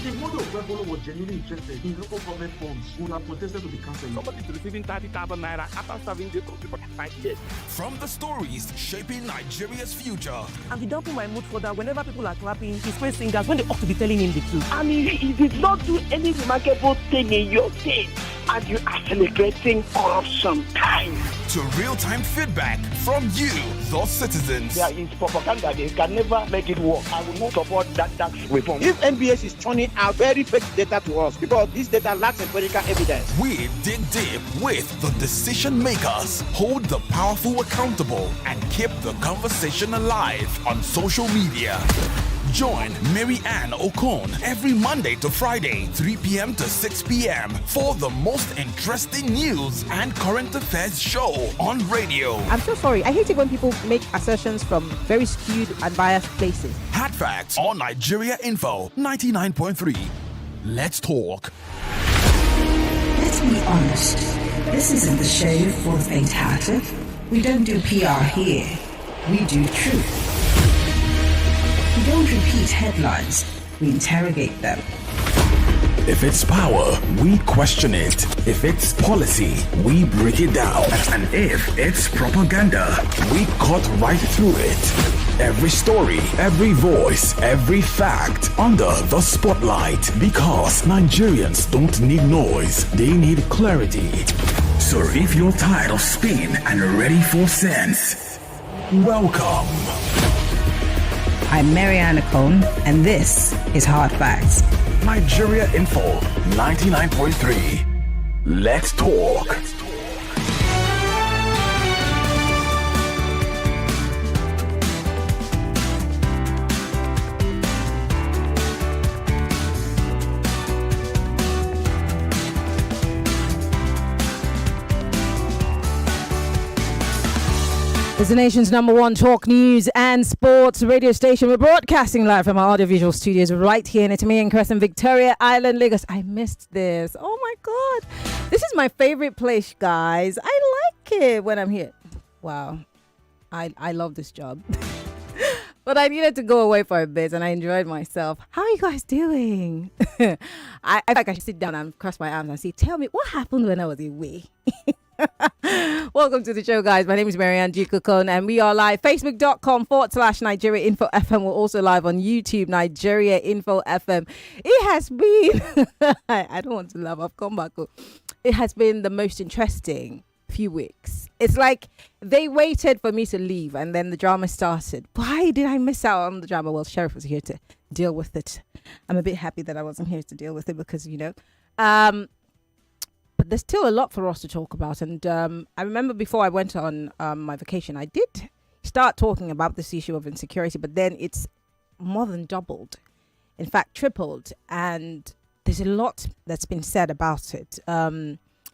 If Modo Kwebolo was genuinely interested in local government funds, would have protested to be cancelled. Somebody's receiving 30,000 naira after serving this country for 5 years. From the stories shaping Nigeria's future. And he don't put my mood for that. Whenever people are clapping, his praise singers when they ought to be telling him the truth. I mean, he did not do any remarkable thing in your state, and you are celebrating corruption time. To real-time feedback from you, the citizens. There is propaganda. They can never make it work. I will not support that tax reform. If NBS is turning out very fake data to us, because this data lacks empirical evidence. We dig deep with the decision makers, hold the powerful accountable, and keep the conversation alive on social media. Join Maryann Okon every Monday to Friday, 3 p.m. to 6 p.m. for the most interesting news and current affairs show on radio. I'm so sorry. I hate it when people make assertions from very skewed and biased places. Hard Facts on Nigeria Info 99.3. Let's talk. Let's be honest. This isn't the show for the faint-hearted. We don't do PR here. We do truth. We don't repeat headlines, we interrogate them. If it's power, we question it. If it's policy, we break it down. And if it's propaganda, we cut right through it. Every story, every voice, every fact under the spotlight. Because Nigerians don't need noise, they need clarity. So if you're tired of spin and ready for sense, welcome. I'm Maryann Okon, and this is Hard Facts. Nigeria Info 99.3. Let's talk. It's the nation's #1 talk news and sports radio station. We're broadcasting live from our audiovisual studios right here in Itimi Crescent, Victoria Island, Lagos. I missed this. Oh my God. This is my favorite place, guys. I like it when I'm here. Wow. I love this job. But I needed to go away for a bit and I enjoyed myself. How are you guys doing? I think I should sit down and cross my arms and say, tell me what happened when I was away. Welcome to the show, guys. My name is Maryann Okon and we are live facebook.com/Nigeria Info FM. We're also live on YouTube, Nigeria Info FM. It has been I don't want to laugh, I've come back. It has been the most interesting few weeks. It's like they waited for me to leave and then the drama started. Why did I miss out on the drama? Well, Sheriff was here to deal with it. I'm a bit happy that I wasn't here to deal with it because, you know, but there's still a lot for us to talk about. And I remember before I went on my vacation, I did start talking about this issue of insecurity, but then it's more than doubled. In fact, tripled. And there's a lot that's been said about it.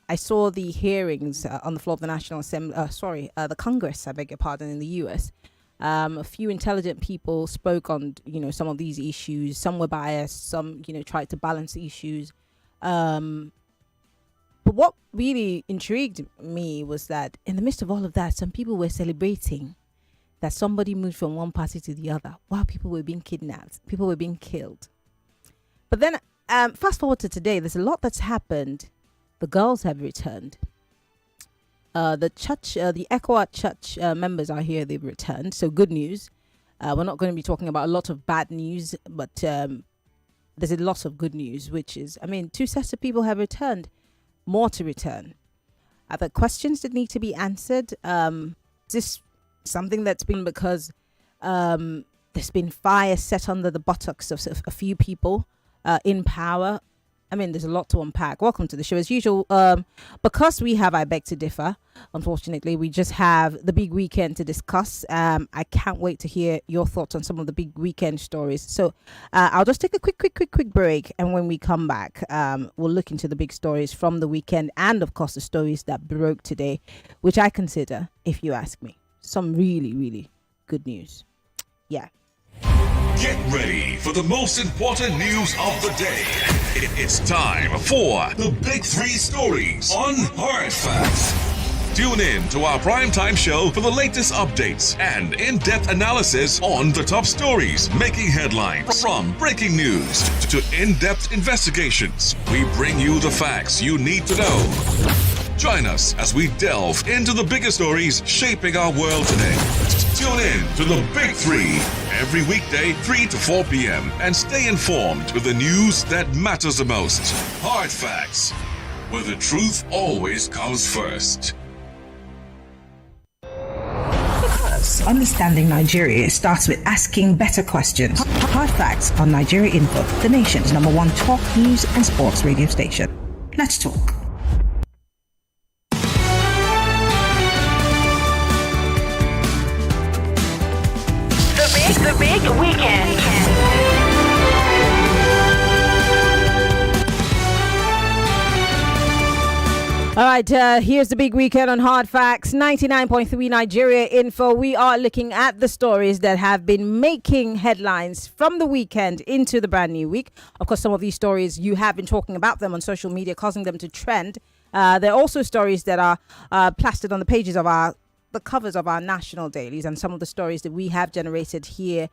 I saw the hearings on the floor of the National Assembly, the Congress, I beg your pardon, in the US. A few intelligent people spoke on, you know, some of these issues. Some were biased, some, you know, tried to balance the issues. But what really intrigued me was that in the midst of all of that, some people were celebrating that somebody moved from one party to the other while people were being kidnapped, people were being killed. But then fast forward to today, there's a lot that's happened. The girls have returned. The church, the ECOWA church members are here. They've returned. So good news. We're not going to be talking about a lot of bad news, but there's a lot of good news, which is, I mean, 2 sets of people have returned. More to return. Are there questions that need to be answered? Is this something that's been because there's been fire set under the buttocks of a few people in power? I mean, there's a lot to unpack. Welcome to the show. As usual, because we have I Beg to Differ, unfortunately, we just have the big weekend to discuss. I can't wait to hear your thoughts on some of the big weekend stories. So I'll just take a quick break. And when we come back, we'll look into the big stories from the weekend and, of course, the stories that broke today, which I consider, if you ask me, some really, really good news. Yeah. Get ready for the most important news of the day. It's time for the Big 3 Stories on Hard Facts. Tune in to our primetime show for the latest updates and in-depth analysis on the top stories making headlines. From breaking news to in-depth investigations, we bring you the facts you need to know. Join us as we delve into the biggest stories shaping our world today. Tune in to the Big Three every weekday, 3 to 4 p.m. and stay informed with the news that matters the most. Hard Facts, where the truth always comes first. Because understanding Nigeria starts with asking better questions. Hard Facts on Nigeria Info, the nation's #1 talk, news and sports radio station. Let's talk. The big weekend. All right, here's the big weekend on Hard Facts, 99.3 Nigeria Info. We are looking at the stories that have been making headlines from the weekend into the brand new week. Of course, some of these stories, you have been talking about them on social media, causing them to trend. There are also stories that are plastered on the pages of the covers of our national dailies, and some of the stories that we have generated here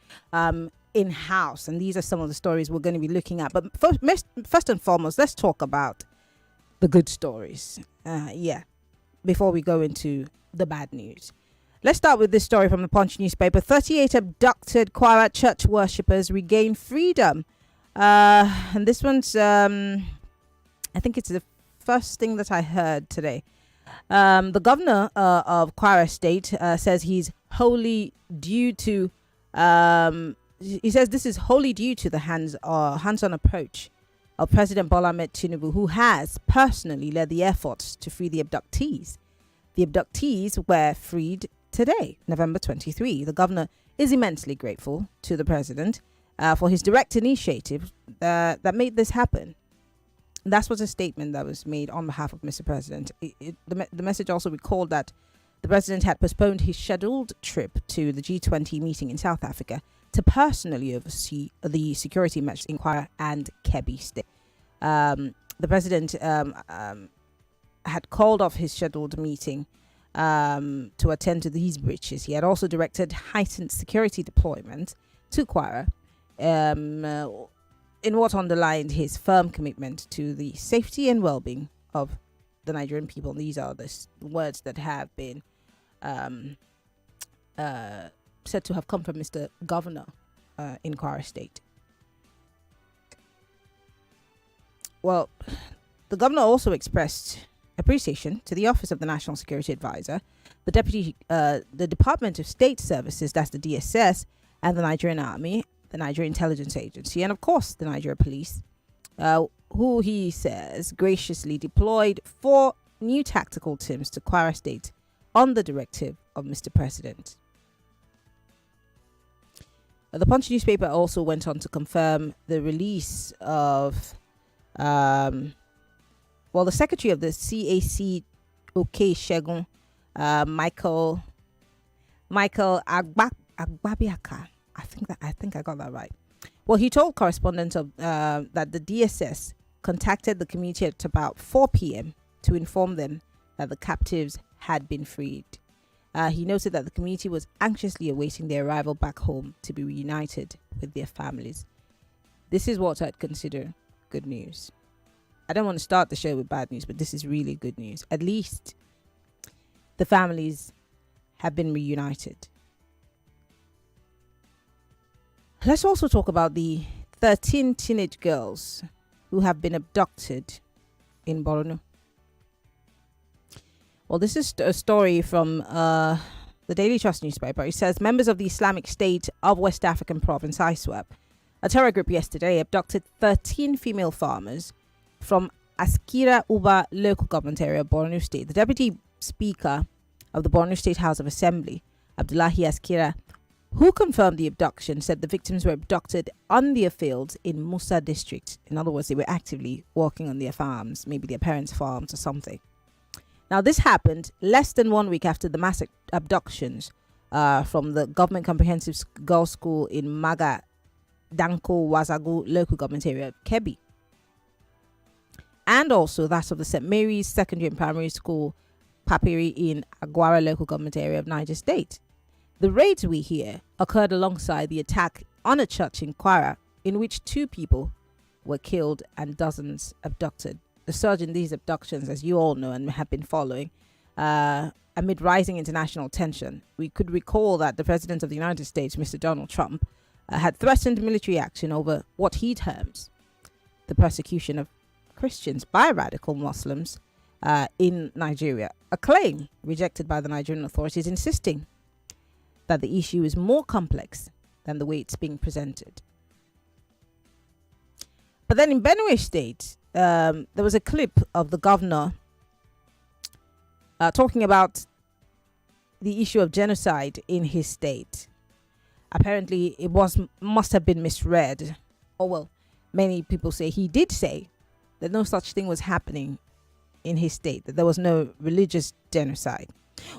in-house. And these are some of the stories we're going to be looking at. But first and foremost, let's talk about the good stories. Before we go into the bad news. Let's start with this story from the Punch newspaper. 38 abducted Kwara church worshippers regain freedom. And this one's, I think it's the first thing that I heard today. The governor of Kwara State says he's wholly due to, he says this is wholly due to the hands-on approach of President Bola Ahmed Tinubu, who has personally led the efforts to free the abductees. The abductees were freed today, November 23. The governor is immensely grateful to the president for his direct initiative that made this happen. That was a statement that was made on behalf of Mr. President. The message also recalled that the president had postponed his scheduled trip to the G20 meeting in South Africa to personally oversee the security measures in Kwara and Kebbi State. The president had called off his scheduled meeting to attend to these breaches. He had also directed heightened security deployment to Kwara, in what underlined his firm commitment to the safety and well-being of the Nigerian people. These are the words that have been said to have come from Mr. Governor in Kwara State. Well, the governor also expressed appreciation to the Office of the National Security Advisor, the Department of State Services, that's the DSS, and the Nigerian Army, the Nigerian Intelligence Agency, and of course the Nigeria Police, who he says graciously deployed 4 new tactical teams to Kwara State on the directive of Mr. President. The Punch newspaper also went on to confirm the release of, the secretary of the CAC, Shegun, Michael Agbabiaka. I think I got that right. Well, he told correspondents that the DSS contacted the community at about 4 p.m. to inform them that the captives had been freed. He noted that the community was anxiously awaiting their arrival back home to be reunited with their families. This is what I'd consider good news. I don't want to start the show with bad news, but this is really good news. At least the families have been reunited. Let's also talk about the 13 teenage girls who have been abducted in Borno. Well, this is a story from the Daily Trust newspaper. It says members of the Islamic State of West African province, ICYMI, a terror group yesterday abducted 13 female farmers from Askira Uba local government area, Borno State. The deputy speaker of the Borno State House of Assembly, Abdullahi Askira, who confirmed the abduction, said the victims were abducted on their fields in Musa district. In other words, they were actively working on their farms, maybe their parents' farms or something. Now, this happened less than 1 week after the mass abductions from the government comprehensive girls' school in Maga Danko Wazagu local government area of Kebbi, and also that of the St. Mary's Secondary and Primary School Papiri in Kwara local government area of Niger State. The raids we hear occurred alongside the attack on a church in Kwara, in which 2 people were killed and dozens abducted. The surge in these abductions, as you all know and have been following, amid rising international tension. We could recall that the President of the United States, Mr. Donald Trump, had threatened military action over what he terms the persecution of Christians by radical Muslims in Nigeria, a claim rejected by the Nigerian authorities, insisting that the issue is more complex than the way it's being presented. But then in Benue State, there was a clip of the governor talking about the issue of genocide in his state. Apparently, it must have been misread. Oh, well, many people say he did say that no such thing was happening in his state, that there was no religious genocide.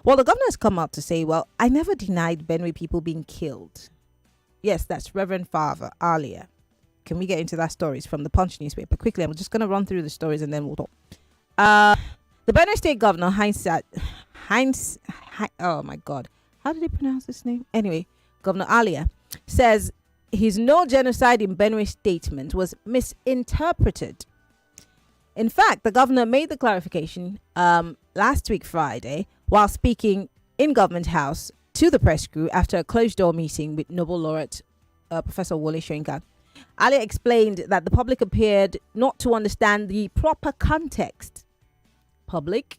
Well, the governor has come out to say, well, I never denied Benue people being killed. Yes, that's Reverend Father Alia. Can we get into that stories from the Punch newspaper? Quickly, I'm just going to run through the stories and then we'll talk. The Benue State Governor, oh my God, how did he pronounce his name? Anyway, Governor Alia says his no genocide in Benue statement was misinterpreted. In fact, the governor made the clarification last week Friday while speaking in Government House to the press crew after a closed-door meeting with Nobel laureate Professor Wole Soyinka. Alia explained that the public appeared not to understand the proper context. Public,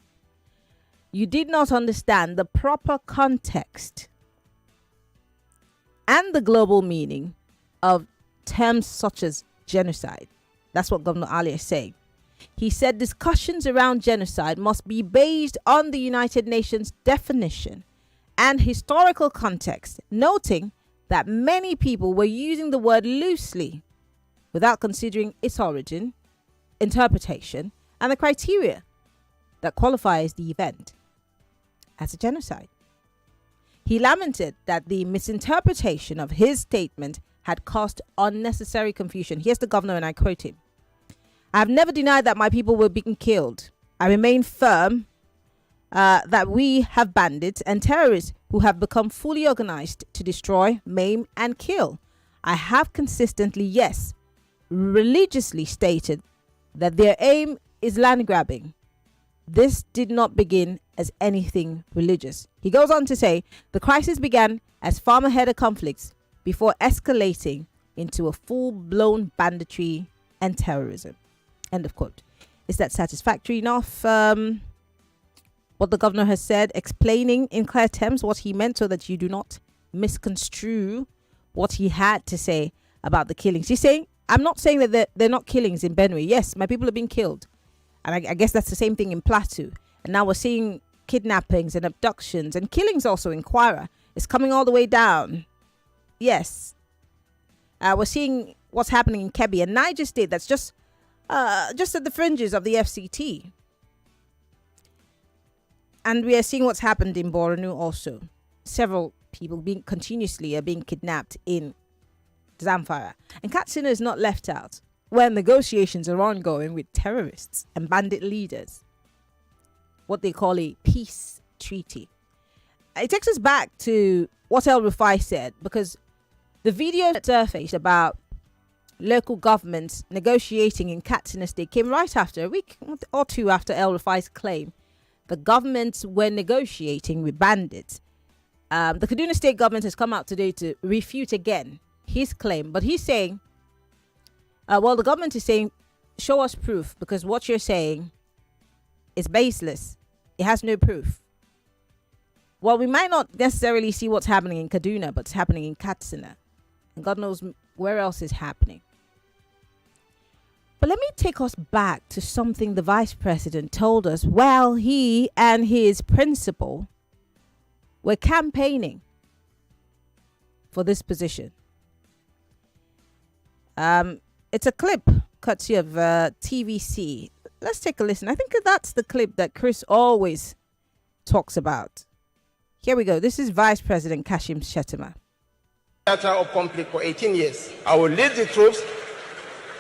you did not understand the proper context and the global meaning of terms such as genocide. That's what Governor Alia is saying. He said discussions around genocide must be based on the United Nations definition and historical context, noting that many people were using the word loosely without considering its origin, interpretation, and the criteria that qualifies the event as a genocide. He lamented that the misinterpretation of his statement had caused unnecessary confusion. Here's the governor, and I quote him. I have never denied that my people were being killed. I remain firm that we have bandits and terrorists who have become fully organized to destroy, maim, and kill. I have consistently, yes, religiously stated that their aim is land grabbing. This did not begin as anything religious. He goes on to say the crisis began as farmer-headed conflicts before escalating into a full-blown banditry and terrorism. End of quote. Is that satisfactory enough? What the governor has said, explaining in clear terms what he meant so that you do not misconstrue what he had to say about the killings. He's saying, I'm not saying that they're not killings in Benue. Yes, my people are being killed. And I guess that's the same thing in Plateau. And now we're seeing kidnappings and abductions and killings also in Kwara. It's coming all the way down. Yes. We're seeing what's happening in Kebbi and Niger State. That's just at the fringes of the FCT. And we are seeing what's happened in Borno also. Several people being kidnapped in Zamfara. And Katsina is not left out, where negotiations are ongoing with terrorists and bandit leaders. What they call a peace treaty. It takes us back to what El Rufai said, because the video that surfaced about local governments negotiating in Katsina State came right after, a week or two after El Rufai's claim. The governments were negotiating with bandits. The Kaduna State government has come out today to refute again his claim. But he's saying, the government is saying, show us proof, because what you're saying is baseless. It has no proof. Well, we might not necessarily see what's happening in Kaduna, but it's happening in Katsina. And God knows where else is happening. But let me take us back to something the vice president told us while he and his principal were campaigning for this position. It's a clip courtesy of TVC. Let's take a listen. I think that's the clip that Chris always talks about. Here we go. This is Vice President Kashim Shettima. Of conflict for 18 years. I will lead the troops.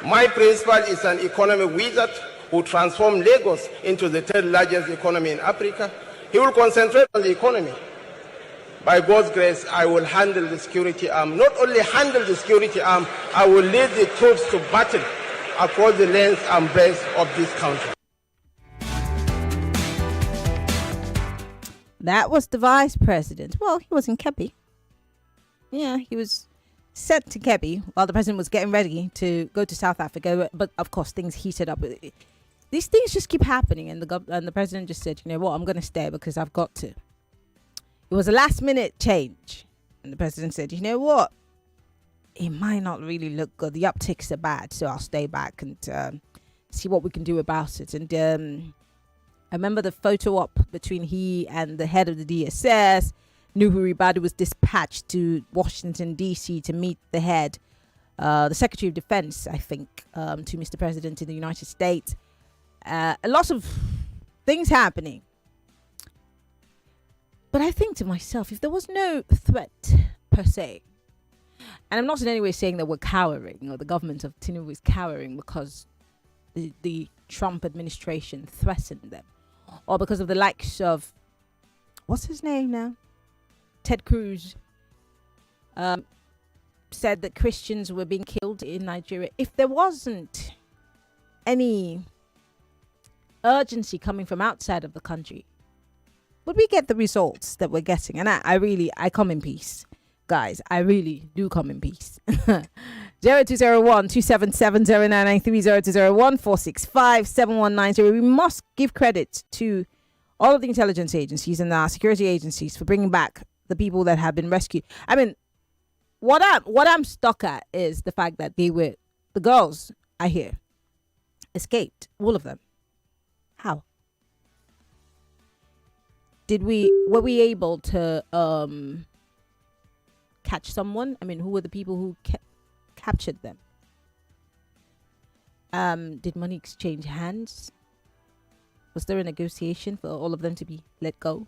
My principal is an economic wizard who transformed Lagos into the third largest economy in Africa. He will concentrate on the economy. By God's grace, I will handle the security arm. Not only handle the security arm, I will lead the troops to battle across the length and breadth of this country. That was the vice president. Well, he was in Kebbi. Yeah, he was sent to Kebbi while the president was getting ready to go to South Africa. But of course, things heated up. These things just keep happening, and the president just said, you know what, I'm going to stay because I've got to. It was a last minute change, and the president said, you know what, it might not really look good. The upticks are bad, so I'll stay back and see what we can do about it. And I remember the photo op between he and the head of the DSS. Nuhu Ribadu was dispatched to Washington, D.C. to meet the head, the Secretary of Defense, I think, to Mr. President in the United States. A lot of things happening. But I think to myself, if there was no threat per se, and I'm not in any way saying that we're cowering or the government of Tinubu is cowering because the Trump administration threatened them, or because of the likes of, what's his name now? Ted Cruz said that Christians were being killed in Nigeria. If there wasn't any urgency coming from outside of the country, would we get the results that we're getting? And I come in peace, guys. I really do come in peace. 0201 277 0993 0201 465 7190. We must give credit to all of the intelligence agencies and our security agencies for bringing back the people that have been rescued. I mean, what I'm stuck at is the fact that the girls I hear escaped, all of them. How? Were we able to catch someone? I mean, who were the people who captured them? Did money exchange hands? Was there a negotiation for all of them to be let go?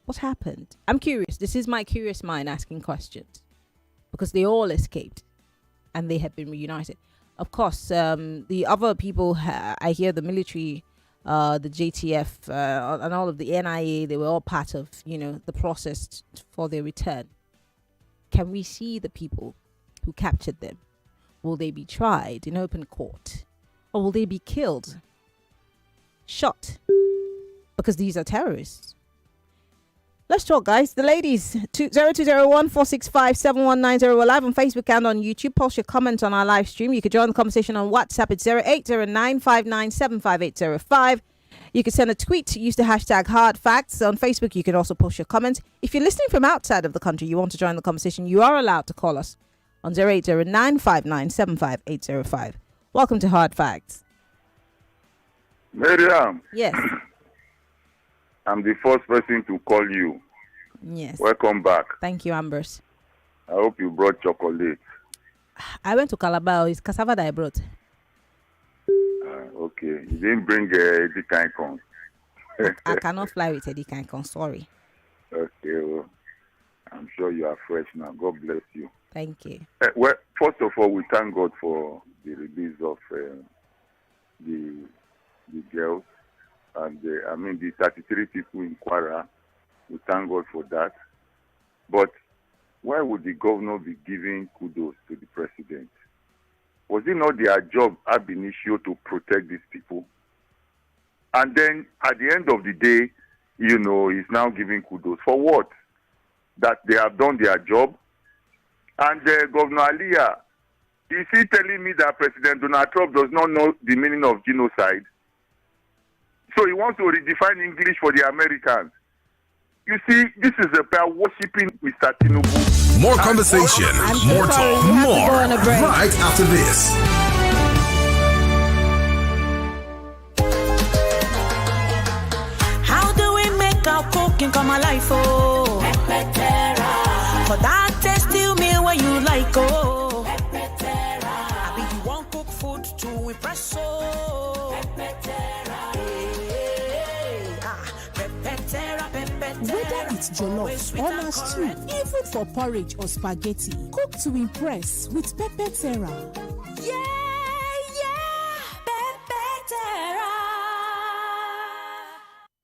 What happened? I'm curious. This is my curious mind asking questions, because they all escaped and they have been reunited. Of course, the other people, I hear the military, the JTF, and all of the NIA, they were all part of, the process for their return. Can we see the people who captured them? Will they be tried in open court? Or will they be killed? Shot? Because these are terrorists. Let's talk, guys. The ladies, 0201 465 7190. We're live on Facebook and on YouTube. Post your comments on our live stream. You can join the conversation on WhatsApp. It's 0809597585. You can send a tweet. Use the hashtag HardFacts. On Facebook, you can also post your comments. If you're listening from outside of the country, you want to join the conversation, you are allowed to call us on 0809597585. Welcome to Hard Facts. Maryann. Yes. I'm the first person to call you. Yes. Welcome back. Thank you, Ambrose. I hope you brought chocolate. I went to Calabar. It's cassava that I brought. Okay. You didn't bring Eddie Kaikon. I cannot fly with Eddie Kaikon. Sorry. Okay. Well, I'm sure you are fresh now. God bless you. Thank you. Well, first of all, we thank God for the release of the girls. And the 33 people in Kwara, we thank God for that. But why would the governor be giving kudos to the president? Was it not their job ab initio to protect these people? And then at the end of the day, he's now giving kudos. For what? That they have done their job? And Governor Alia, is he telling me that President Donald Trump does not know the meaning of genocide? So he wants to redefine English for the Americans. You see, this is about worshipping Mr. Tinubu. More conversation, more talk, more right after this. How do we make our cooking come alive? Oh, for that tasty meal where you like, oh. I mean, you want cook food to impress, oh. Whether it's jollof or na stew, even for porridge or spaghetti, cook to impress with Pepper Terra. Yeah, Pepper Terra.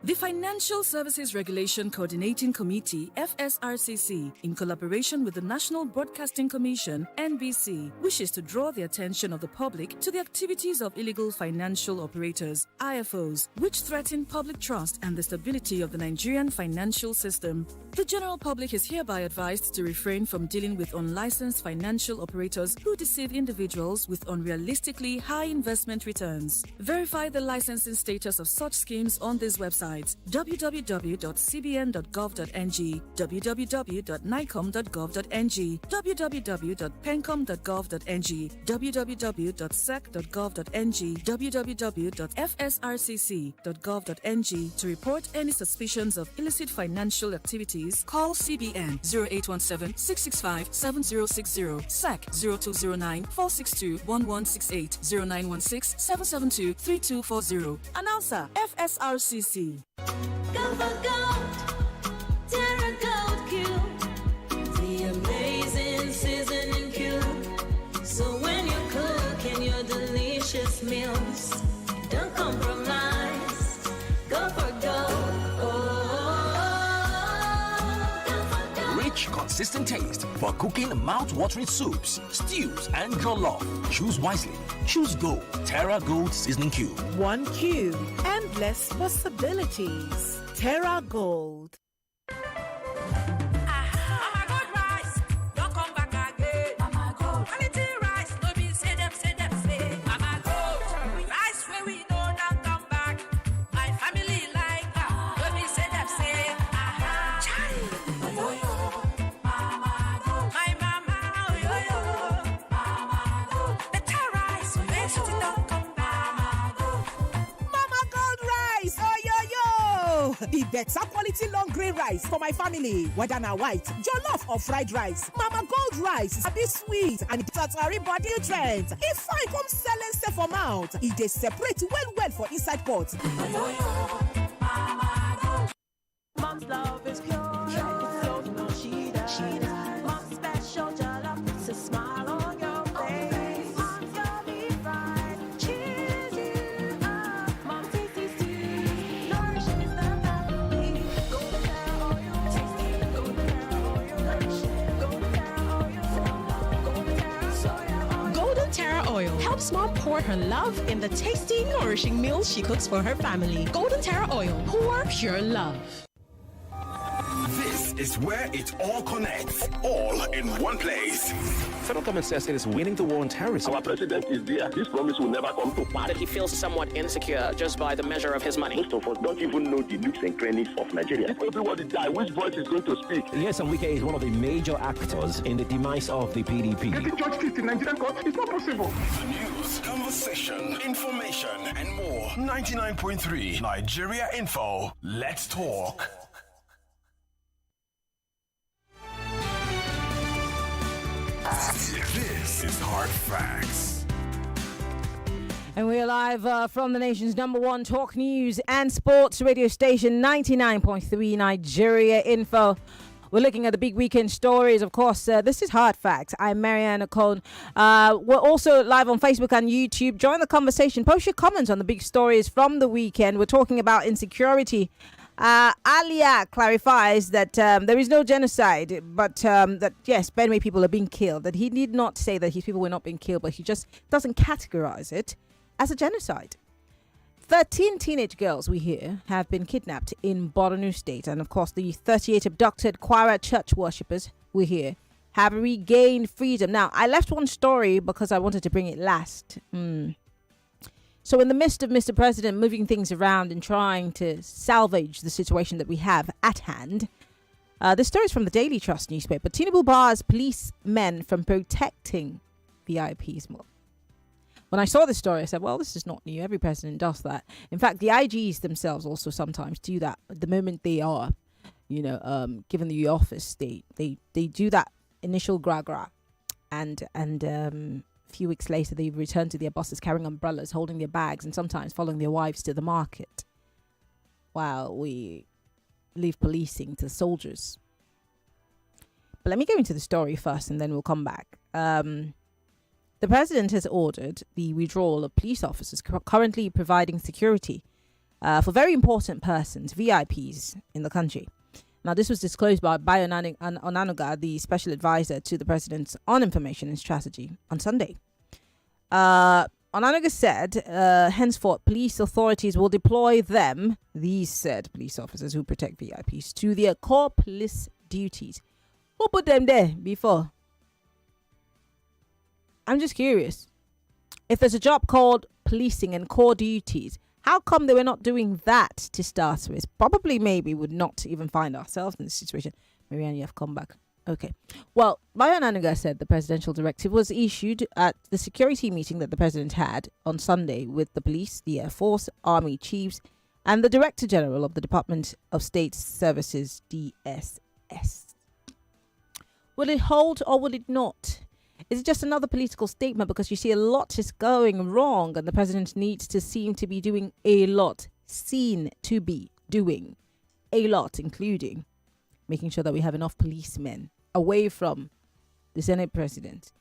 The Financial Services Regulation Coordinating Committee, FSRCC, in collaboration with the National Broadcasting Commission, NBC, wishes to draw the attention of the public to the activities of illegal financial operators, IFOs, which threaten public trust and the stability of the Nigerian financial system. The general public is hereby advised to refrain from dealing with unlicensed financial operators who deceive individuals with unrealistically high investment returns. Verify the licensing status of such schemes on these websites: www.cbn.gov.ng, www.nicom.gov.ng, www.pencom.gov.ng, www.sec.gov.ng, www.fsrcc.gov.ng. To report any suspicions of illicit financial activities, call CBN 0817-665-7060, SEC 0209-462-1168, 0916-772-3240. Announcer, FSRCC. Go for gold, Terra Gold Cube, the amazing seasoning cube. So when you're cooking your delicious meals, don't compromise. Go for gold. Rich, consistent taste for cooking mouth-watering soups, stews, and jollof. Choose wisely. Choose Gold. Terra Gold Seasoning Cube. One cube, endless possibilities. Terra Gold. The better quality long grain rice for my family, whether na white, jollof or fried rice. Mama Gold rice is a bit sweet and it has body nutrients. If fine come selling for mouth, it dey separate well for inside pot. Mom's love is pure. She does. Mom's special jollof puts a smile on your face. Mom's your beef fried cheers you up. Mom's tasty stew nourishes the family. Golden Terra oil, tasty. Golden Terra oil, nourishing. Golden Terra oil, Golden Terra soya oil. Golden Terra oil helps mom pour her love in the tasty, nourishing meals she cooks for her family. Golden Terra oil, pour pure love. This is where it all connects, all in one place. Federal government says it is winning the war on terrorism. Our president is there. This promise will never come to pass. That he feels somewhat insecure just by the measure of his money. Most of us don't even know the nooks and crannies of Nigeria. If everybody die, which voice is going to speak? Yes, and Wike is one of the major actors in the demise of the PDP. Getting justice in Nigerian court is not possible. The news, conversation, information, and more. 99.3 Nigeria Info. Let's talk. This is Hard Facts. And we're live from the nation's #1 talk news and sports radio station, 99.3 Nigeria Info. We're looking at the big weekend stories. Of course, this is Hard Facts. I'm Maryann Okon. We're also live on Facebook and YouTube. Join the conversation. Post your comments on the big stories from the weekend. We're talking about insecurity. Alia clarifies that there is no genocide, but that, yes, Benue people are being killed. That he did not say that his people were not being killed, but he just doesn't categorize it as a genocide. 13 teenage girls, we hear, have been kidnapped in Borno State. And, of course, the 38 abducted Kwara church worshippers, we hear, have regained freedom. Now, I left one story because I wanted to bring it last. So in the midst of Mr. President moving things around and trying to salvage the situation that we have at hand, this story is from the Daily Trust newspaper. Tinubu bars policemen from protecting VIPs more. When I saw this story, I said, well, this is not new. Every president does that. In fact, the IGs themselves also sometimes do that. The moment they are, given the office, they do that initial gra-gra. And a few weeks later, they return to their bosses carrying umbrellas, holding their bags, and sometimes following their wives to the market, while we leave policing to soldiers. But let me go into the story first, and then we'll come back. The president has ordered the withdrawal of police officers currently providing security for very important persons, VIPs in the country. Now, this was disclosed by Maryann Okon, the special advisor to the president on information and strategy, on Sunday. Okon said, henceforth, police authorities will deploy them, these said police officers who protect VIPs, to their core police duties. Who put them there before? I'm just curious. If there's a job called policing and core duties, how come they were not doing that to start with? Probably, maybe, would not even find ourselves in this situation. Maryann, you have come back. Okay. Well, Maryann Okon said the presidential directive was issued at the security meeting that the president had on Sunday with the police, the Air Force, Army chiefs, and the Director General of the Department of State Services, DSS. Will it hold or will it not? Is it just another political statement? Because you see a lot is going wrong and the president needs to seem to be doing a lot, seen to be doing a lot, including making sure that we have enough policemen away from the Senate president,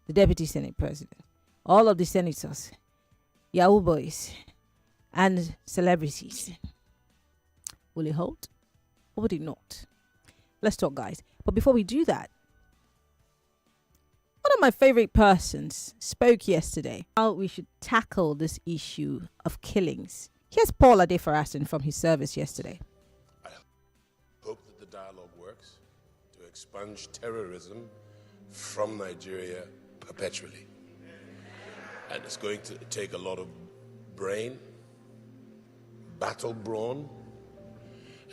the deputy Senate president, all of the senators, Yahoo boys, and celebrities. Will it hold or will it not? Let's talk, guys. But before we do that, one of my favorite persons spoke yesterday how we should tackle this issue of killings. Here's Paul Adefarasin from his service yesterday. I hope that the dialogue works to expunge terrorism from Nigeria perpetually. And it's going to take a lot of brain, battle brawn,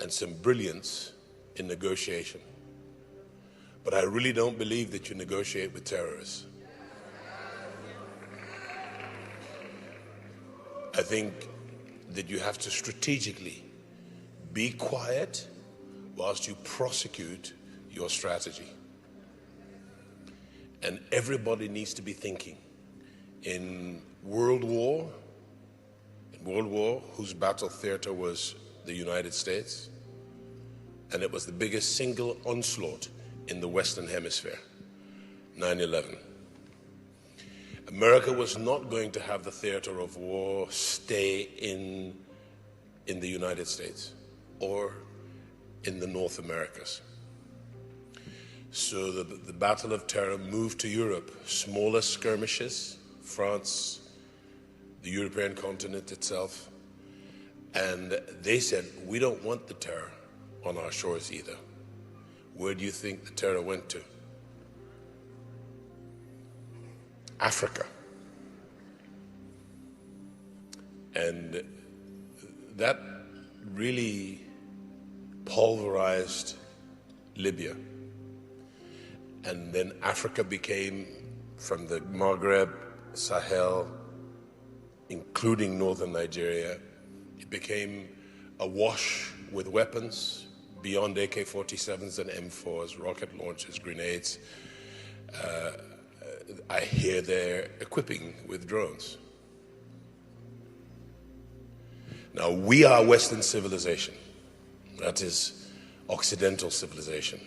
and some brilliance in negotiation. But I really don't believe that you negotiate with terrorists. I think that you have to strategically be quiet whilst you prosecute your strategy. And everybody needs to be thinking. In World War, whose battle theater was the United States, and it was the biggest single onslaught in the Western Hemisphere, 9/11. America was not going to have the theater of war stay in the United States or in the North Americas. So the Battle of Terror moved to Europe, smaller skirmishes, France, the European continent itself, and they said, we don't want the terror on our shores either. Where do you think the terror went to? Africa. And that really pulverized Libya. And then Africa became, from the Maghreb, Sahel, including northern Nigeria, it became awash with weapons, beyond AK-47s and M4s, rocket launchers, grenades. I hear they're equipping with drones. Now, we are Western civilization. That is Occidental civilization.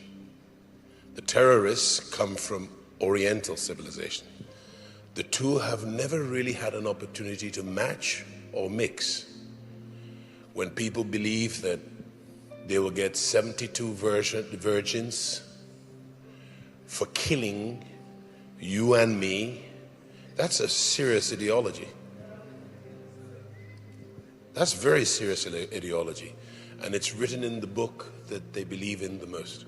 The terrorists come from Oriental civilization. The two have never really had an opportunity to match or mix. When people believe that they will get 72 virgins for killing you and me, that's a serious ideology. That's very serious ideology. And it's written in the book that they believe in the most.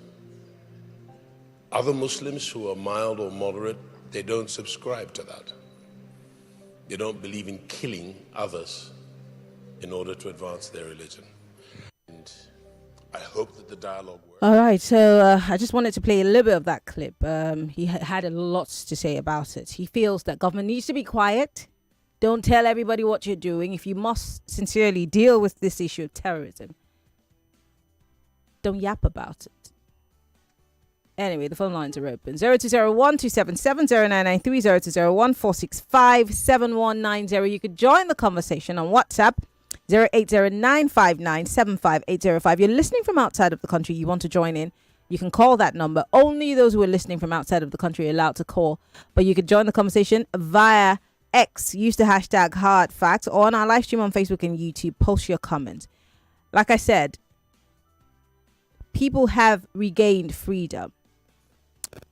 Other Muslims who are mild or moderate, they don't subscribe to that. They don't believe in killing others in order to advance their religion. And I hope that the dialogue works. All right, so I just wanted to play a little bit of that clip. He had a lot to say about it. He feels that government needs to be quiet. Don't tell everybody what you're doing. If you must sincerely deal with this issue of terrorism, don't yap about it. Anyway, the phone lines are open. 0201-277-0993, 0201-465-7190. You could join the conversation on WhatsApp, 0809597580. You're listening from outside of the country, you want to join in, you can call that number. Only those who are listening from outside of the country are allowed to call. But you could join the conversation via X, use the hashtag hard facts, or on our live stream on Facebook and YouTube, post your comments. Like I said, people have regained freedom.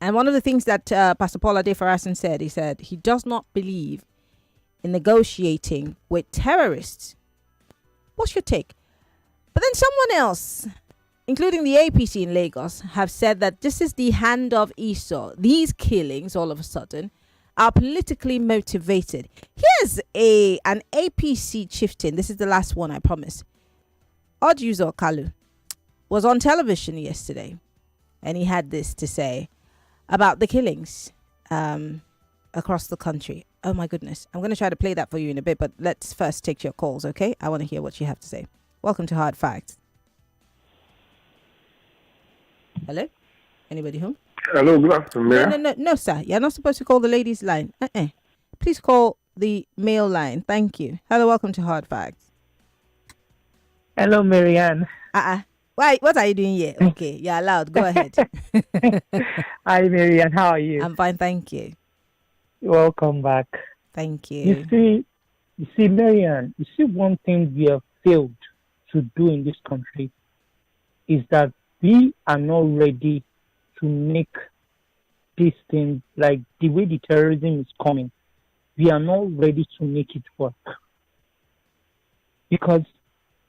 And one of the things that Pastor Paul Adefarasin said, he said he does not believe in negotiating with terrorists. What's your take? But then someone else, including the APC in Lagos, have said that this is the hand of Esau. These killings, all of a sudden, are politically motivated. Here's an APC chieftain. This is the last one, I promise. Ojuzo Kalu was on television yesterday, and he had this to say about the killings across the country. Oh my goodness. I'm going to try to play that for you in a bit, but let's first take your calls, okay? I want to hear what you have to say. Welcome to Hard Facts. Hello? Anybody home? Hello, good afternoon. No, sir. You're not supposed to call the ladies' line. Please call the male line. Thank you. Hello, welcome to Hard Facts. Hello, Maryann. Why? What are you doing here? Okay, you're allowed. Go ahead. Hi, Maryann. How are you? I'm fine, thank you. Welcome back. Thank you. You see, Maryann, one thing we have failed to do in this country is that we are not ready to make this thing, like the way the terrorism is coming, we are not ready to make it work. Because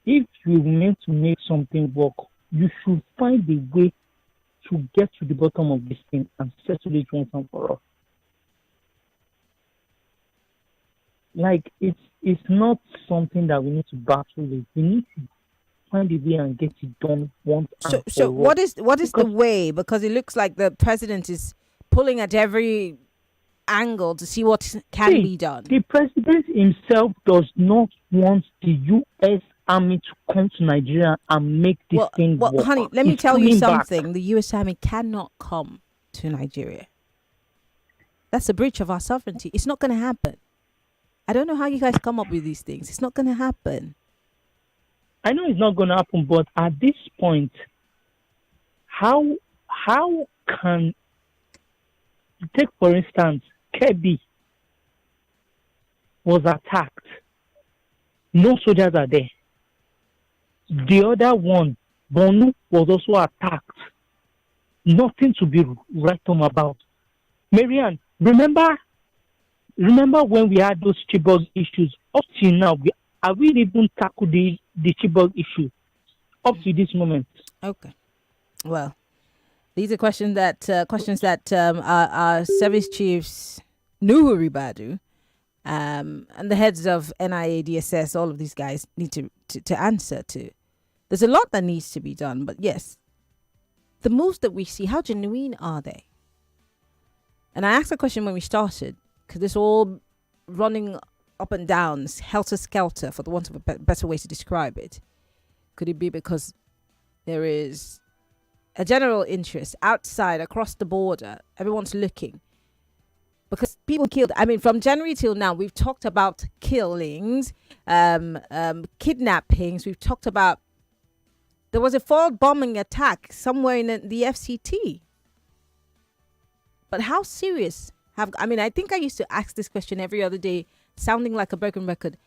if you meant to make something work, you should find a way to get to the bottom of this thing and settle it once and for all. Like, it's not something that we need to battle with. We need to find a way and get it done once and for all. So what is the way? Because it looks like the president is pulling at every angle to see what can be done. The president himself does not want the U.S. Army to come to Nigeria and make this thing work. Well, honey, let me tell you something. The U.S. Army cannot come to Nigeria. That's a breach of our sovereignty. It's not going to happen. I don't know how you guys come up with these things. It's not going to happen. I know it's not going to happen, but at this point, how can, take for instance, Kebbi was attacked. No soldiers are there. The other one, Borno, was also attacked. Nothing to be right home about. Maryann, remember when we had those Chibok issues? Up till now, have we even tackled the Chibok issue up to this moment? Okay. Well, these are questions that our service chiefs, Nuhu Ribadu, and the heads of NIA, DSS, all of these guys need to answer to. There's a lot that needs to be done, but yes, the moves that we see, how genuine are they? And I asked a question when we started, because it's all running up and down, helter-skelter, for the want of a better way to describe it. Could it be because there is a general interest outside, across the border? Everyone's looking. Because people killed, from January till now, we've talked about killings, kidnappings. We've talked about, there was a failed bombing attack somewhere in the FCT. But how serious I think I used to ask this question every other day, sounding like a broken record.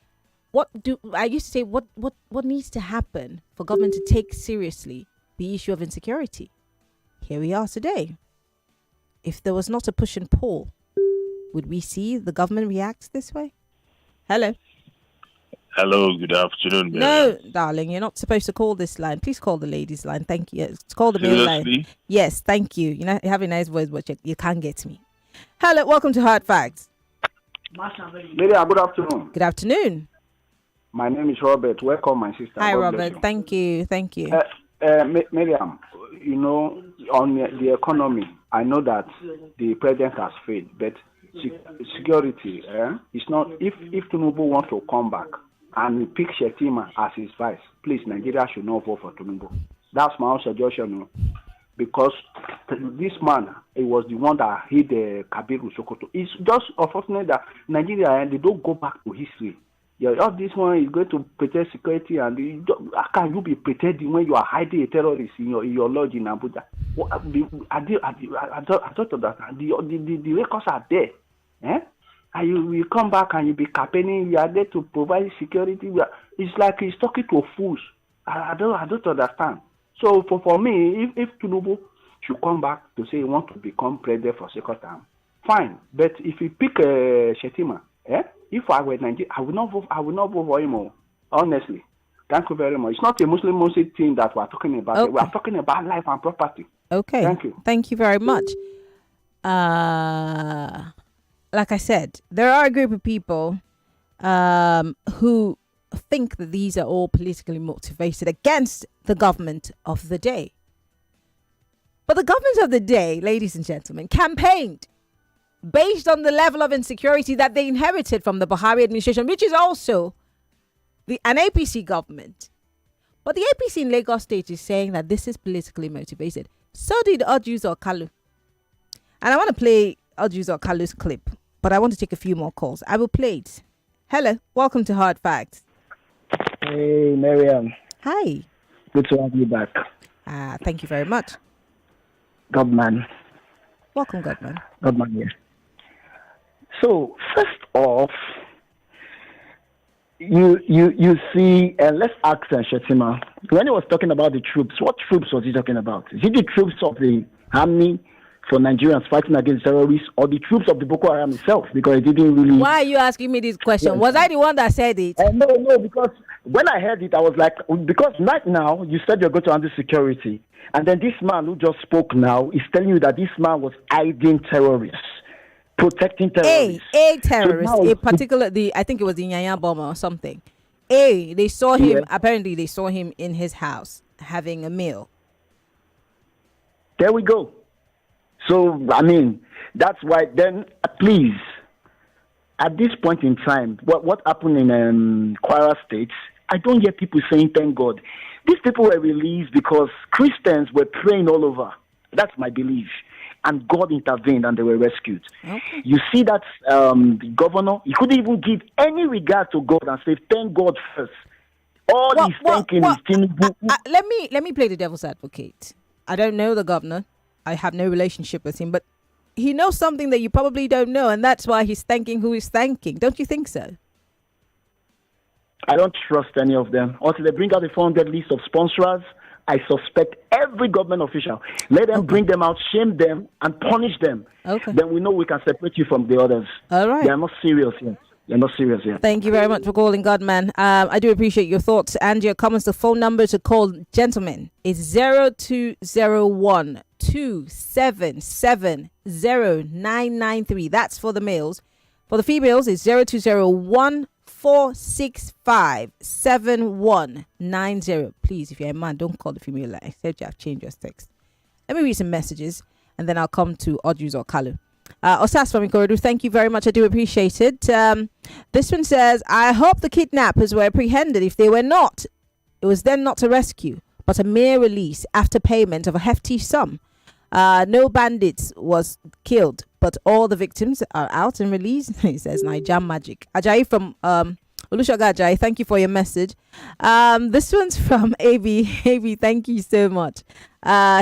What needs to happen for government to take seriously the issue of insecurity? Here we are today. If there was not a push and pull, would we see the government react this way? Hello. Hello, good afternoon. No, darling, you're not supposed to call this line. Please call the ladies' line. Thank you. It's call the male line. Yes, thank you. You have a nice voice, but you can't get me. Hello, welcome to Hard Facts. Lady, good afternoon. Good afternoon. My name is Robert. Welcome, my sister. Hi, Robert. Thank you. Maryann, on the economy, I know that the president has failed, but security is not. If Tinubu wants to come back and he picks Shetima as his vice, please, Nigeria should not vote for Tinubu. That's my own suggestion. Because this man, he was the one that hit Kabiru Sokoto. It's just unfortunate that Nigeria, they don't go back to history. All this one is going to protect security, and how can you be pretending when you are hiding a terrorist in your lodge in Abuja? I thought of that. The records are there. And you come back and you be campaigning. You are there to provide security. It's like he's talking to fools. I don't understand. So for me, if Tinubu should come back to say he want to become president for second time, fine. But if you pick Shetima, if I were Nigeria, I would not vote for him. Honestly, thank you very much. It's not a Muslim thing that we're talking about. Okay. We're talking about life and property. Okay. Thank you. Thank you very much. Like I said, there are a group of people who think that these are all politically motivated against the government of the day. But the government of the day, ladies and gentlemen, campaigned based on the level of insecurity that they inherited from the Buhari administration, which is also an APC government. But the APC in Lagos State is saying that this is politically motivated. So did Ojuzo Kalu. And I want to play Ojuzo Kalu's clip, but I want to take a few more calls. I will play it. Hello, welcome to Hard Facts. Hey, Maryann. Hi. Good to have you back. Thank you very much. Godman. Welcome, Godman. Godman here. So, first off, you see, let's ask Shetima. When he was talking about the troops, what troops was he talking about? Is it the troops of the army for Nigerians fighting against terrorists, or the troops of the Boko Haram itself? Because it didn't really... Why are you asking me this question? Was I the one that said it? No, because when I heard it, I was like, because right now, you said you're going to handle security, and then this man who just spoke now is telling you that this man was hiding terrorists, protecting terrorists. A terrorist, so now, I think it was the Nyanya bomber or something. They saw him, apparently they saw him in his house having a meal. There we go. So, I mean, that's why then, please, at this point in time, what happened in Kwara State, I don't hear people saying, thank God. These people were released because Christians were praying all over. That's my belief. And God intervened and they were rescued. Okay. You see that the governor, he couldn't even give any regard to God and say, thank God first. All he's thinking is Tinubu. Let me play the devil's advocate. I don't know the governor. I have no relationship with him, but he knows something that you probably don't know, and that's why he's thanking who he's thanking. Don't you think so? I don't trust any of them. Until they bring out the 400 list of sponsors, I suspect every government official. Let them bring them out, shame them, and punish them. Okay. Then we know we can separate you from the others. All right. They are not serious yet. They're not serious yet. Thank you very much for calling, Godman. I do appreciate your thoughts and your comments. The phone number to call, gentlemen, is 0201 2770993. That's for the males. For the females, it's 0201 465 7190. Please, if you're a man, don't call the female line except you have changed your text. Let me read some messages and then I'll come to Odjus or Kalu. Osas from Ikorodu, thank you very much. I do appreciate it. This one says, I hope the kidnappers were apprehended. If they were not, it was then not a rescue, but a mere release after payment of a hefty sum. No bandits was killed, but all the victims are out and released. He says, Niger magic. Ajayi from Olushoga Ajayi, thank you for your message. This one's from AB. AB, thank you so much.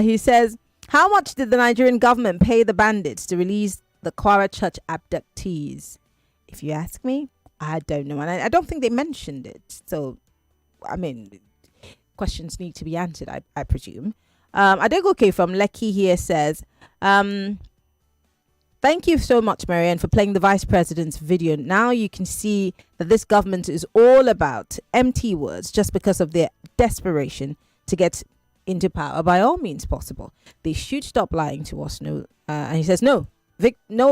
He says, how much did the Nigerian government pay the bandits to release the Kwara Church abductees? If you ask me, I don't know. And I don't think they mentioned it. So, I mean, questions need to be answered, I presume. Adegoke from Lekki here says, thank you so much, Maryann, for playing the Vice President's video. Now you can see that this government is all about empty words just because of their desperation to get into power by all means possible. They should stop lying to us. No, and he says, no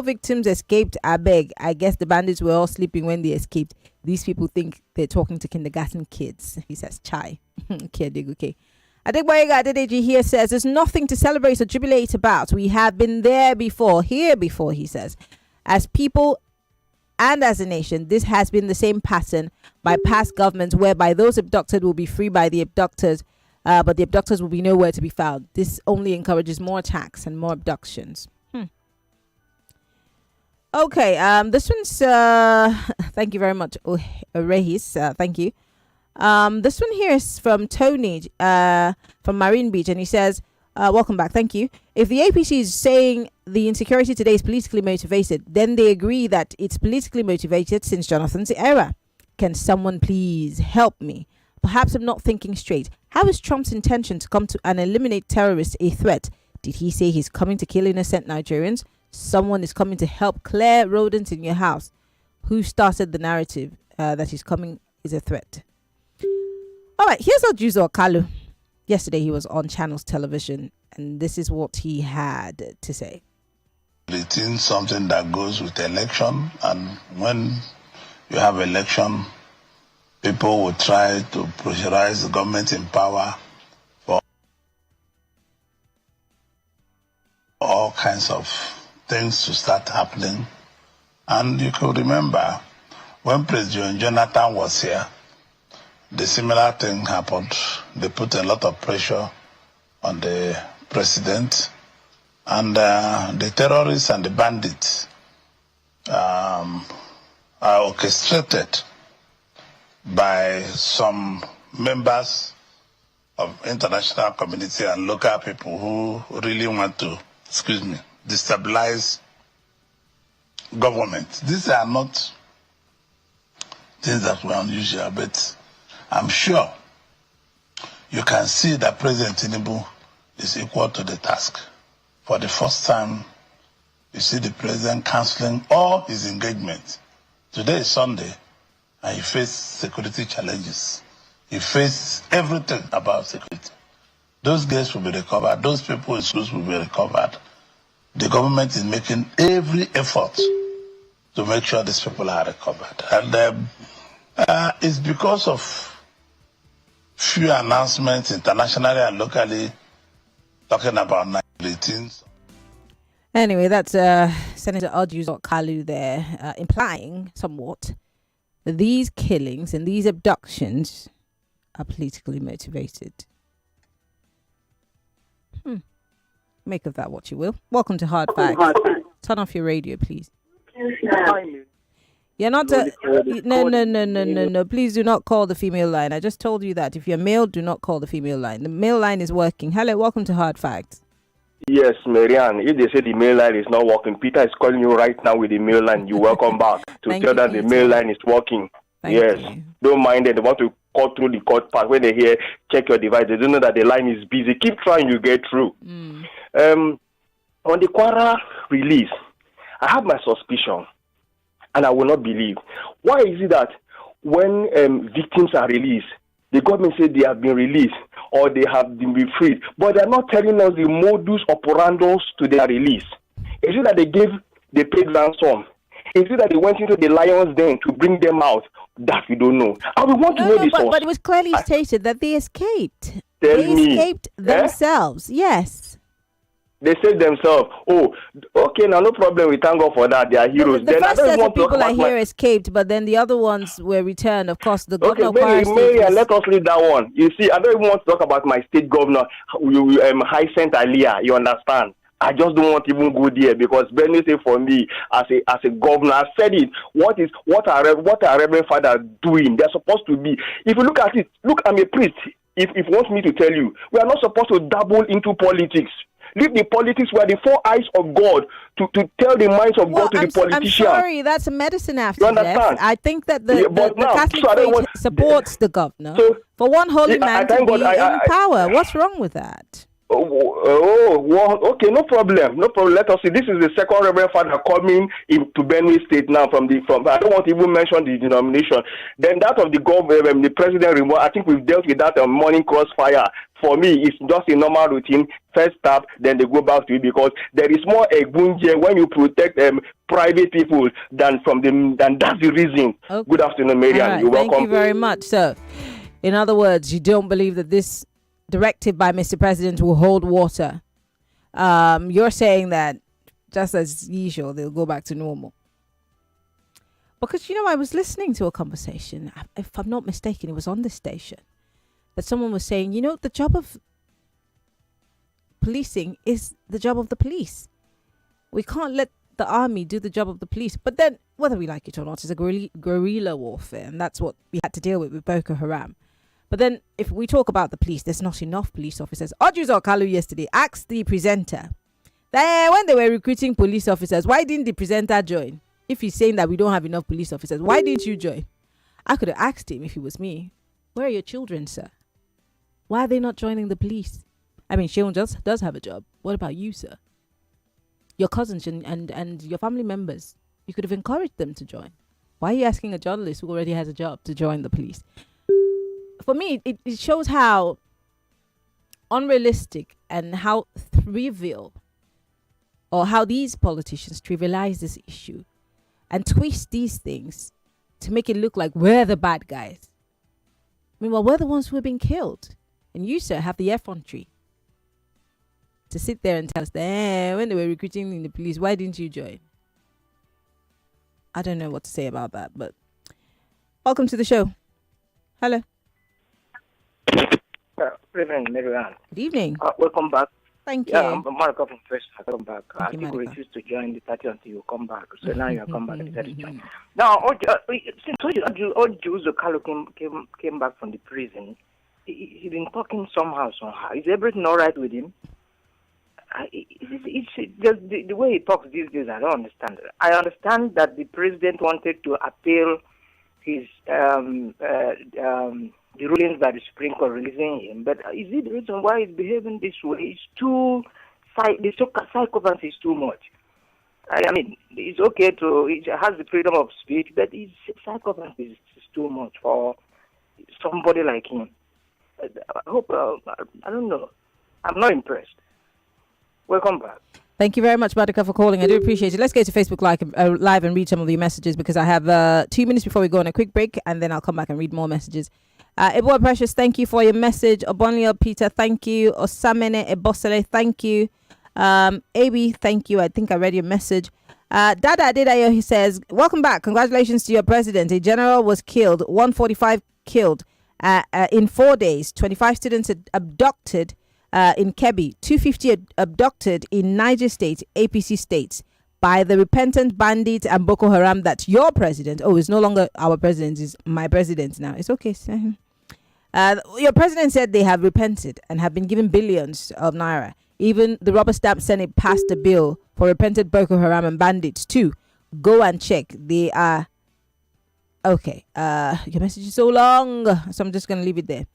victims escaped. I beg. I guess the bandits were all sleeping when they escaped. These people think they're talking to kindergarten kids. He says, chai. Okay, Adegboyega Adedeji here says, there's nothing to celebrate or jubilate about. We have been there before, here before, he says. As people and as a nation, this has been the same pattern by past governments whereby those abducted will be free by the abductors, but the abductors will be nowhere to be found. This only encourages more attacks and more abductions. Okay, this one's, thank you very much, Rehis, thank you. This one here is from Tony from Marine Beach, and he says, welcome back, thank you. If the APC is saying the insecurity today is politically motivated, then they agree that it's politically motivated since Jonathan's era. Can someone please help me? Perhaps I'm not thinking straight. How is Trump's intention to come to and eliminate terrorists a threat? Did he say he's coming to kill innocent Nigerians? Someone is coming to help clear rodents in your house. Who started the narrative that he's coming is a threat? All right, here's Ojuzo Okalu. Yesterday he was on Channels Television, and this is what he had to say. It's something that goes with election, and when you have election, people will try to pressurize the government in power for all kinds of things to start happening. And you could remember when President Jonathan was here, the similar thing happened. They put a lot of pressure on the president, and the terrorists and the bandits are orchestrated by some members of international community and local people who really want to, destabilize government. These are not things that were unusual, but I'm sure you can see that President Tinubu is equal to the task. For the first time, you see the president cancelling all his engagements. Today is Sunday, and he faces security challenges. He faces everything about security. Those girls will be recovered. Those people in schools will be recovered. The government is making every effort to make sure these people are recovered. And it's because of few announcements internationally and locally talking about 19. Anyway, that's Senator Ojuzo Okalu there, implying somewhat that these killings and these abductions are politically motivated. Make of that what you will. Welcome to Hard Facts. Turn off your radio, please. You're not no. Please do not call the female line. I just told you that. If you're male, do not call the female line. The male line is working. Hello, welcome to Hard Facts. Yes, Maryann. If they say the male line is not working, Peter is calling you right now with the male line. You welcome back to tell that the male line is working. Yes, don't mind it. They want to call through the court part. When they hear, check your device. They don't know that the line is busy. Keep trying, you get through. On the Kwara release, I have my suspicion, and I will not believe. Why is it that when victims are released, the government says they have been released or they have been freed, but they're not telling us the modus operandi to their release? Is it that they paid ransom? Is it that they went into the lion's den to bring them out? That we don't know. And we want to know this. But it was clearly stated that they escaped. They escaped themselves. Yes. They saved themselves. Oh, okay, now no problem. We thank God for that. They are heroes. The first set of people I hear escaped, but then the other ones were returned. Of course, the governor. Okay, Mary, let us read that one. You see, I don't even want to talk about my state governor, Hyacinth Alia. You understand? I just don't want to even go there because Benue say for me as a governor, I said it. What are Reverend Father doing? They're supposed to be. If you look at it, I'm a priest. If you want me to tell you, we are not supposed to dabble into politics. Leave the politics where the four eyes of God to tell the minds of God to the politicians. I'm sorry, that's a medicine after death. I think that the Catholic faith supports the governor for one holy man to be in power. What's wrong with that? Okay, no problem. Let us see. This is the second Reverend Father coming into Benue State now from I don't want to even mention the denomination. Then that of the government, the president remote. I think we've dealt with that on Morning Crossfire. For me, it's just a normal routine. First step, then they go back to it because there is more egbunje when you protect private people than that's the reason. Okay. Good afternoon, Maryann. Right. You're welcome. Thank you very much. So, in other words, you don't believe that this directive by Mr. President will hold water. You're saying that just as usual, they'll go back to normal. Because, I was listening to a conversation, if I'm not mistaken, it was on this station, that someone was saying, the job of policing is the job of the police. We can't let the army do the job of the police. But then, whether we like it or not, it's a guerrilla warfare, and that's what we had to deal with Boko Haram. But then if we talk about the police, there's not enough police officers. Ojuzo Okalu yesterday asked the presenter, That when they were recruiting police officers, why didn't the presenter join? If he's saying that we don't have enough police officers, why didn't you join? I could have asked him if it was me. Where are your children, sir? Why are they not joining the police? I mean, Sheon does have a job. What about you, sir? Your cousins and your family members, you could have encouraged them to join. Why are you asking a journalist who already has a job to join the police? For me, it shows how unrealistic and how trivial, or how these politicians trivialize this issue and twist these things to make it look like we're the bad guys. Meanwhile, we're the ones who are being killed. And you, sir, have the effrontery to sit there and tell us that when they were recruiting in the police, why didn't you join? I don't know what to say about that, but welcome to the show. Hello. Good evening, Maryann. Good evening. Welcome back. Thank you. Yeah, I'm Marco from First. Welcome back. Thank I you, think we Mariko. refused to join the party until you come back. So now you have come back and decided to join. Now, since Ojuzo Kalu came back from the prison, he's been talking somehow. Is everything all right with him? It's just the way he talks these days, I don't understand. I understand that the president wanted to appeal his the rulings by the Supreme Court releasing him, but is it the reason why he's behaving this way? The psychopath is too much. I mean, it's okay it has the freedom of speech, but his psychopath is too much for somebody like him. I hope, I don't know. I'm not impressed. Welcome back. Thank you very much, Badika, for calling. I do appreciate it. Let's go to Facebook Live and read some of your messages, because I have 2 minutes before we go on a quick break, and then I'll come back and read more messages. Eboa Precious, thank you for your message. Obonlio Peter, thank you. Osamene Ebosele, thank you. AB, thank you. I think I read your message. Dada Adedayo, he says, welcome back. Congratulations to your president. A general was killed, 145 killed in 4 days. 25 students abducted in Kebbi, 250 abducted in Niger State, APC states, by the repentant bandits and Boko Haram. That your president, it's no longer our president, is my president now. It's okay. Your president said they have repented and have been given billions of naira. Even the rubber stamp Senate passed a bill for repentant Boko Haram and bandits too. Go and check. They are okay. Your message is so long, so I'm just gonna leave it there.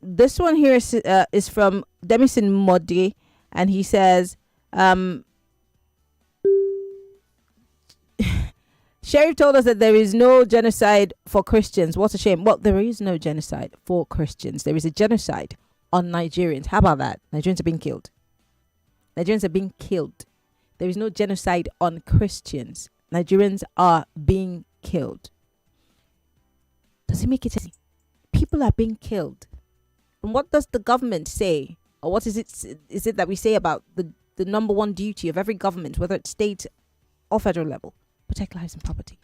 This one here is from Demison Modi, and he says, Sheriff told us that there is no genocide for Christians. What a shame. Well, there is no genocide for Christians. There is a genocide on Nigerians. How about that? Nigerians are being killed. Nigerians are being killed. There is no genocide on Christians. Nigerians are being killed. Does it make it easy? People are being killed. And what does the government say? Or what is it that we say about the number one duty of every government, whether it's state or federal level? Protect lives and property.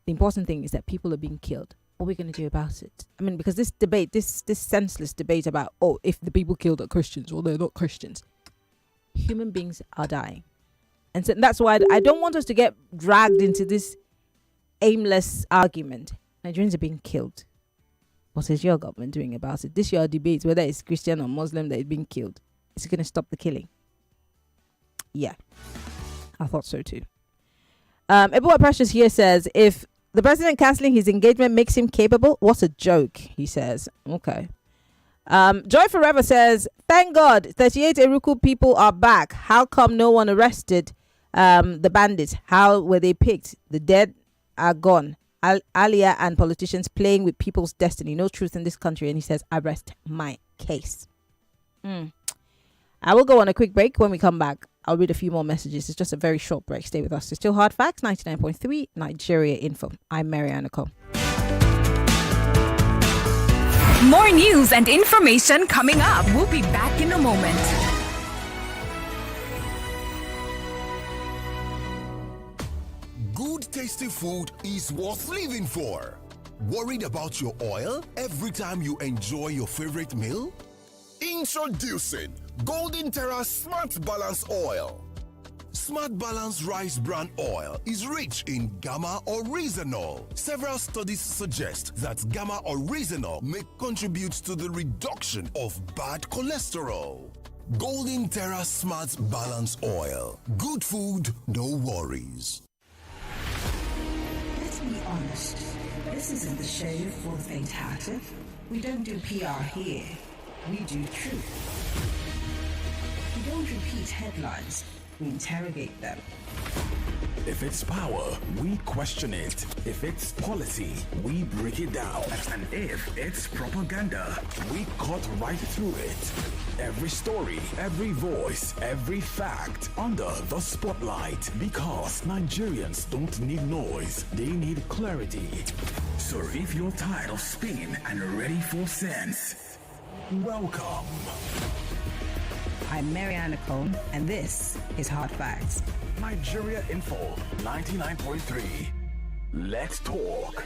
The important thing is that people are being killed. What are we going to do about it? I mean, because this debate, this senseless debate about, if the people killed are Christians or they're not Christians. Human beings are dying. And so that's why I don't want us to get dragged into this aimless argument. Nigerians are being killed. What is your government doing about it? This your debate, whether it's Christian or Muslim that is being killed. Is it going to stop the killing? Yeah, I thought so too. Eboa Precious here says, if the president cancelling his engagement makes him capable, what a joke, he says. Okay. Joy Forever says, thank God 38 Eruku people are back. How come no one arrested the bandits? How were they picked? The dead are gone. Alia and politicians playing with people's destiny. No truth in this country. And he says, I rest my case. I will go on a quick break. When we come back, I'll read a few more messages. It's just a very short break. Stay with us. It's still Hard Facts, 99.3 Nigeria Info. I'm Maryann Okon. More news and information coming up. We'll be back in a moment. Good tasty food is worth living for. Worried about your oil every time you enjoy your favorite meal? Introducing Golden Terra Smart Balance Oil. Smart Balance Rice Bran Oil is rich in gamma oryzanol. Several studies suggest that gamma oryzanol may contribute to the reduction of bad cholesterol. Golden Terra Smart Balance Oil. Good food, no worries. Let's be honest. This isn't the show for the faint-hearted. We don't do PR here. We do truth. We don't repeat headlines. We interrogate them. If it's power, we question it. If it's policy, we break it down. And if it's propaganda, we cut right through it. Every story, every voice, every fact under the spotlight. Because Nigerians don't need noise, they need clarity. So if you're tired of spin and ready for sense, welcome. I'm Maryann Okon, and this is Hard Facts. Nigeria Info 99.3. Let's talk.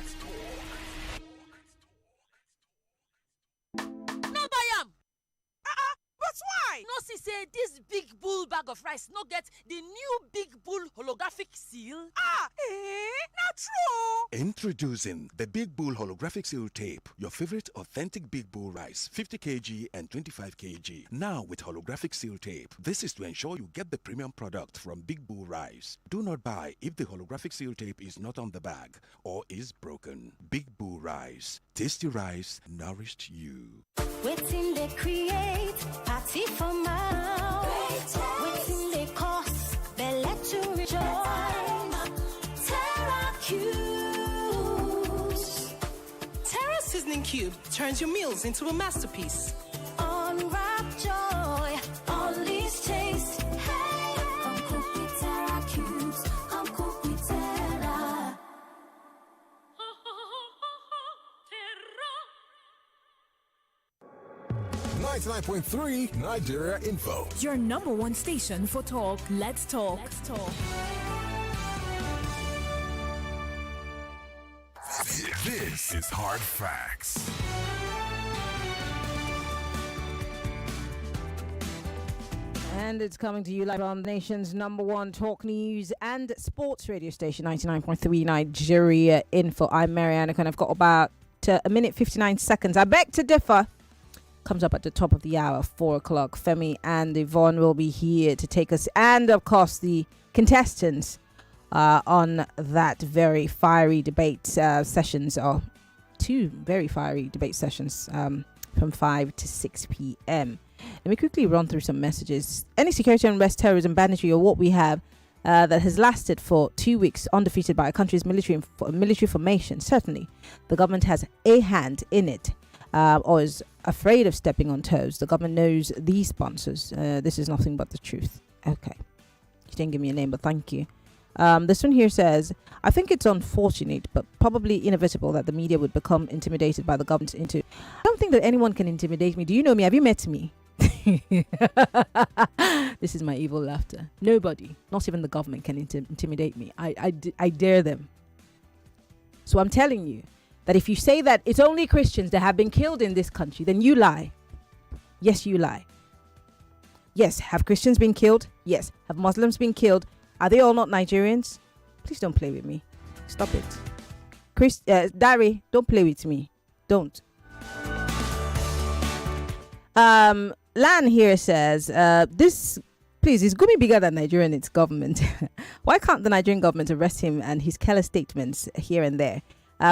No buy am. But why? No see say this big bull bag of rice no get the new big bull holographic seal. Not true. Introducing the Big Bull Holographic Seal Tape, your favorite authentic Big Bull rice, 50 kg and 25 kg. Now with holographic seal tape. This is to ensure you get the premium product from Big Bull Rice. Do not buy if the holographic seal tape is not on the bag or is broken. Big Bull Rice. Tasty rice nourished you. Waiting they create, party for mouth. Waiting they cause, they let you rejoice. Terra Cubes. Terra Seasoning Cube turns your meals into a masterpiece. Unwrap joy, unleash taste. Hey, come cook with Terra Cubes. Come cook with Terra. 99.3 Nigeria Info. Your number one station for talk. Let's talk. This is Hard Facts. And it's coming to you live on the nation's number one talk news and sports radio station, 99.3 Nigeria Info. I'm Maryann Okon. I've got about a minute 59 seconds. I beg to differ. Comes up at the top of the hour, 4 o'clock. Femi and Yvonne will be here to take us, and of course the contestants on that very fiery debate sessions, or two very fiery debate sessions from 5 to 6 p.m. Let me quickly run through some messages. Any security unrest, terrorism, banditry, or what we have that has lasted for 2 weeks, undefeated by a country's military formation, certainly the government has a hand in it. Or is afraid of stepping on toes. The government knows these sponsors. This is nothing but the truth. Okay. You didn't give me a name, but thank you. This one here says, I think it's unfortunate, but probably inevitable that the media would become intimidated by the government I don't think that anyone can intimidate me. Do you know me? Have you met me? This is my evil laughter. Nobody, not even the government, can intimidate me. I dare them. So I'm telling you, that if you say that it's only Christians that have been killed in this country, then you lie. Yes, you lie. Yes, have Christians been killed? Yes. Have Muslims been killed? Are they all not Nigerians? Please don't play with me. Stop it. Dari, don't play with me. Don't. Lan here says, this, please, is Gumi bigger than Nigeria and its government? Why can't the Nigerian government arrest him and his careless statements here and there?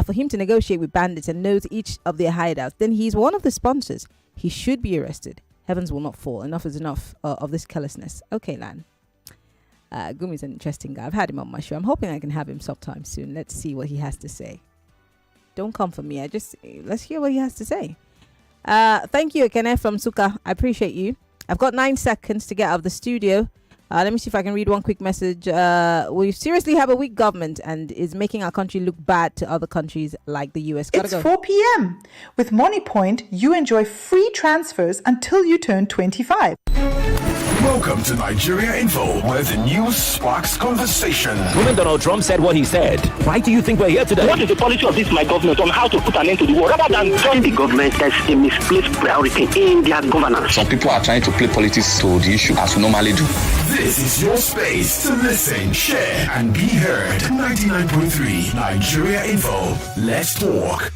For him to negotiate with bandits and know each of their hideouts, then he's one of the sponsors. He should be arrested. Heavens will not fall. Enough is enough of this carelessness. Okay, Lan. Gumi's an interesting guy. I've had him on my show. I'm hoping I can have him sometime soon. Let's see what he has to say. Don't come for me. Let's hear what he has to say. Thank you, Ekene from Suka. I appreciate you. I've got 9 seconds to get out of the studio. Let me see if I can read one quick message. We seriously have a weak government and is making our country look bad to other countries like the US. It's 4 p.m. With MoneyPoint, you enjoy free transfers until you turn 25. Welcome to Nigeria Info, where the news sparks conversation. When Donald Trump said what he said, why do you think we're here today? What is the policy of this my government on how to put an end to the war? Rather than join the government, there's a misplaced priority in their governance. Some people are trying to play politics to the issue as we normally do. This is your space to listen, share, and be heard. 99.3 Nigeria Info. Let's talk.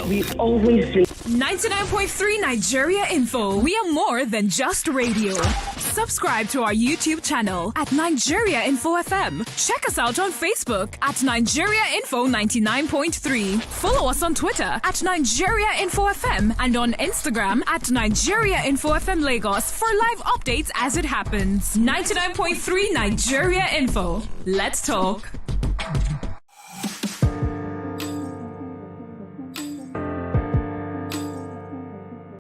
We've always been 99.3 Nigeria Info. We are more than just radio. Subscribe to our YouTube channel at Nigeria Info FM. Check us out on Facebook at Nigeria Info 99.3. Follow us on Twitter at Nigeria Info FM and on Instagram at Nigeria Info FM Lagos for live updates as it happens. 99.3 Nigeria Info. Let's talk.